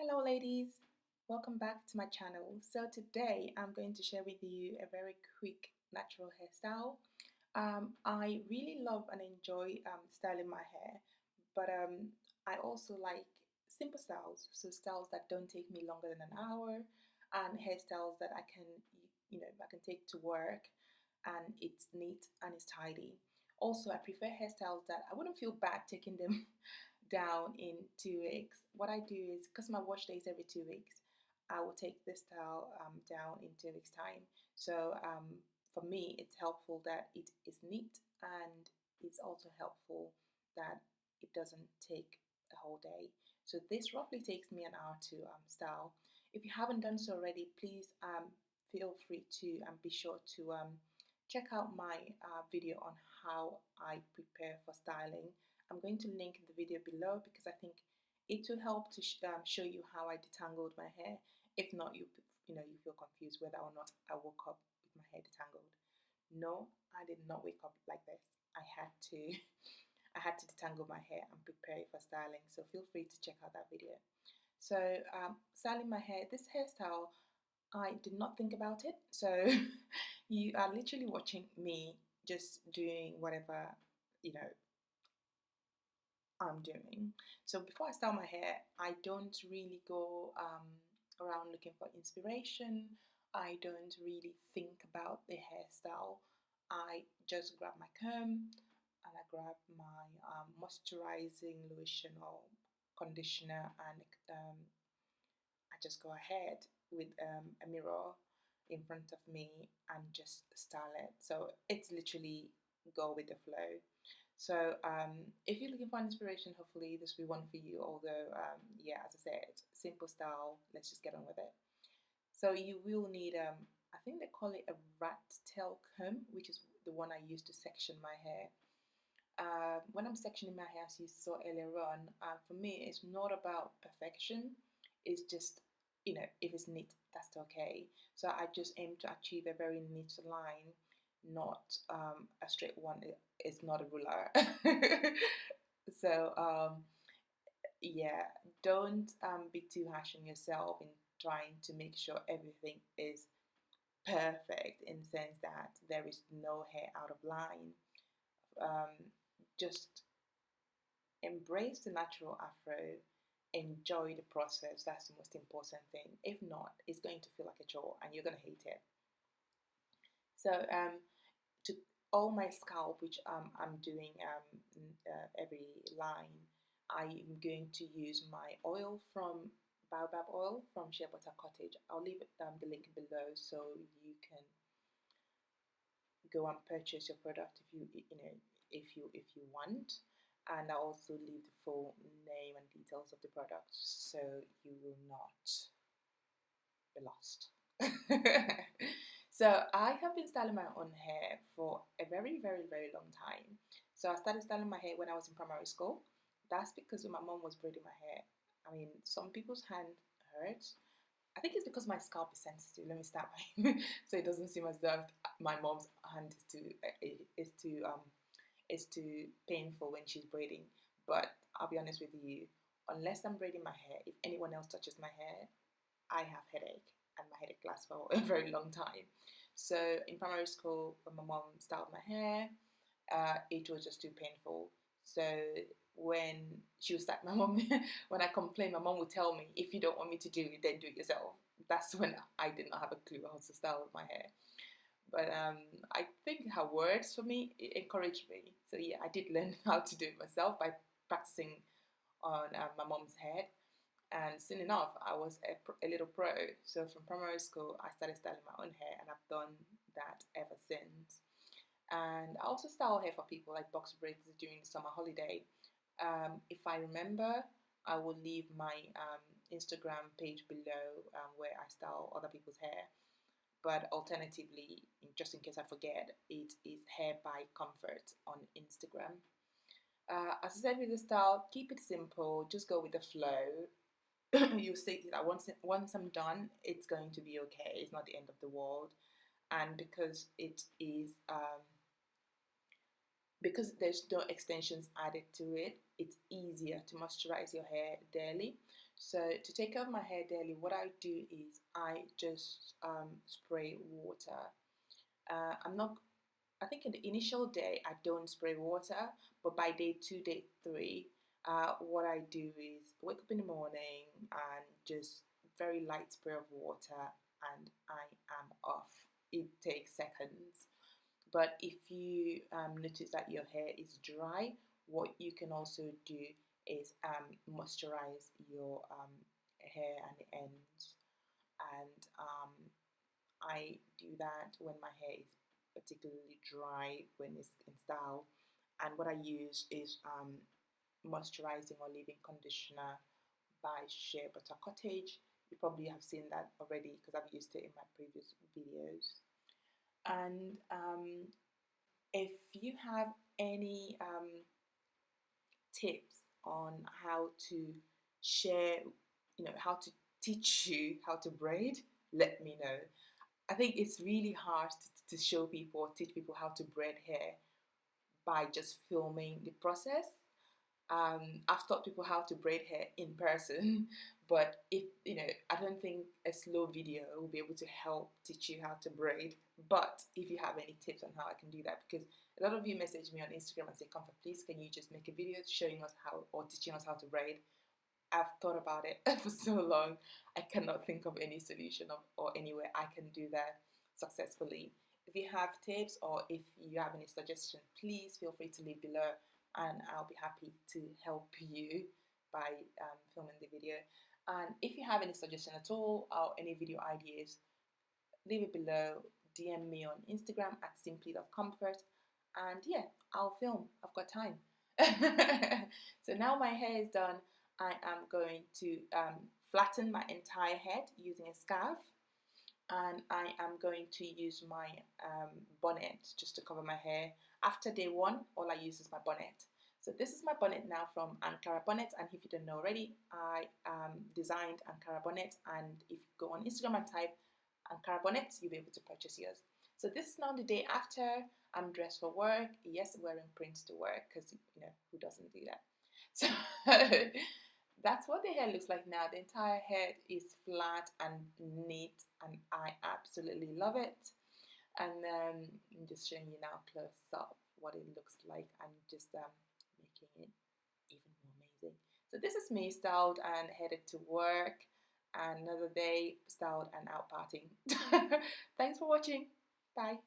Hello ladies, welcome back to my channel. So today I'm going to share with you a very quick natural hairstyle. I really love and enjoy styling my hair, but I also like simple styles, so styles that don't take me longer than an hour, and hairstyles that I can, I can take to work, and it's neat and it's tidy. Also, I prefer hairstyles that I wouldn't feel bad taking them down in 2 weeks. What I do is, because my wash day is every 2 weeks, I will take this style down in 2 weeks' time. So for me, it's helpful that it is neat, and it's also helpful that it doesn't take a whole day. So this roughly takes me an hour to style. If you haven't done so already, please feel free to be sure to check out my video on how I prepare for styling. I'm going to link the video below because I think it will help to show you how I detangled my hair. If not, you feel confused whether or not I woke up with my hair detangled. No, I did not wake up like this. I had to I had to detangle my hair and prepare it for styling. So feel free to check out that video. So styling my hair, this hairstyle, I did not think about it. So you are literally watching me just doing whatever you know I'm doing. So before I style my hair, I don't really go around looking for inspiration. I don't really think about the hairstyle. I just grab my comb and I grab my moisturizing lotion or conditioner, and I just go ahead with a mirror in front of me and just style it. So it's literally go with the flow. So if you're looking for inspiration, hopefully this will be one for you. Although, yeah, as I said, simple style. Let's just get on with it. So you will need, I think they call it a rat tail comb, which is the one I use to section my hair. When I'm sectioning my hair, as you saw earlier on, for me, it's not about perfection. It's just, if it's neat, that's okay. So I just aim to achieve a very neat line, not a straight one. It's not a ruler. So yeah, don't be too harsh on yourself in trying to make sure everything is perfect, in the sense that there is no hair out of line. Just embrace the natural afro, enjoy the process. That's the most important thing. If not, it's going to feel like a chore and you're going to hate it. So to all my scalp, which I'm doing every line, I'm going to use my oil from Baobab oil from Sheabutter Cottage. I'll leave the link below so you can go and purchase your product if you want, and I'll also leave the full name and details of the product so you will not be lost. So I have been styling my own hair for a very, very, very long time. So I started styling my hair when I was in primary school. That's because when my mom was braiding my hair, I mean, some people's hand hurts. I think it's because my scalp is sensitive. Let me start by so it doesn't seem as though my mom's hand is too painful when she's braiding. But I'll be honest with you, unless I'm braiding my hair, if anyone else touches my hair, I have headache, and my headache lasts for a very long time. So in primary school, when my mom styled my hair, it was just too painful. So when she would start, my mom, when I complained, my mom would tell me, if you don't want me to do it, then do it yourself. That's when I did not have a clue how to style my hair. But I think her words for me encouraged me. So yeah, I did learn how to do it myself by practicing on my mom's head. And soon enough, I was a little pro. So from primary school, I started styling my own hair, and I've done that ever since. And I also style hair for people like BOXBRAIDS during the summer holiday. If I remember, I will leave my Instagram page below where I style other people's hair. But alternatively, just in case I forget, it is Hair by Comfort on Instagram. As I said with the style, keep it simple, just go with the flow. You see that once I'm done, it's going to be okay. It's not the end of the world, and because there's no extensions added to it, it's easier to moisturize your hair daily. So to take care of my hair daily, what I do is I just spray water. I'm not. I think in the initial day I don't spray water, but by day 2, day 3, what I do is wake up in the morning and just very light spray of water, and I am off. It takes seconds. But if you notice that your hair is dry, what you can also do is moisturize your hair and the ends. And I do that when my hair is particularly dry, when it's in style. And what I use is moisturizing or leave-in conditioner by Sheabutter Cottage. You probably have seen that already because I've used it in my previous videos. And if you have any tips on how to share, how to teach you how to braid, let me know. I think it's really hard to show people or teach people how to braid hair by just filming the process. I've taught people how to braid hair in person, but I don't think a slow video will be able to help teach you how to braid. But if you have any tips on how I can do that, because a lot of you message me on Instagram and say, Comfort, please can you just make a video showing us how or teaching us how to braid? I've thought about it for so long. I cannot think of any solution or any way I can do that successfully. If you have tips or if you have any suggestions, please feel free to leave below and I'll be happy to help you by filming the video. And if you have any suggestion at all or any video ideas, leave it below. DM me on Instagram at simply.comfort, and yeah, I'll film. I've got time. So now my hair is done, I am going to flatten my entire head using a scarf, and I am going to use my bonnet just to cover my hair. After day 1, all I use is my bonnet. So this is my bonnet now from Ankara Bonnet, and if you don't know already, I designed Ankara Bonnet, and if you go on Instagram and type Ankara Bonnet, you'll be able to purchase yours. So this is now the day after. I'm dressed for work. Yes, wearing prints to work because who doesn't do that? So that's what the hair looks like now. The entire head is flat and neat, and I absolutely love it. And I'm just showing you now close up what it looks like, and just making it even more amazing. So this is me styled and headed to work. Another day styled and out partying. Thanks for watching. Bye.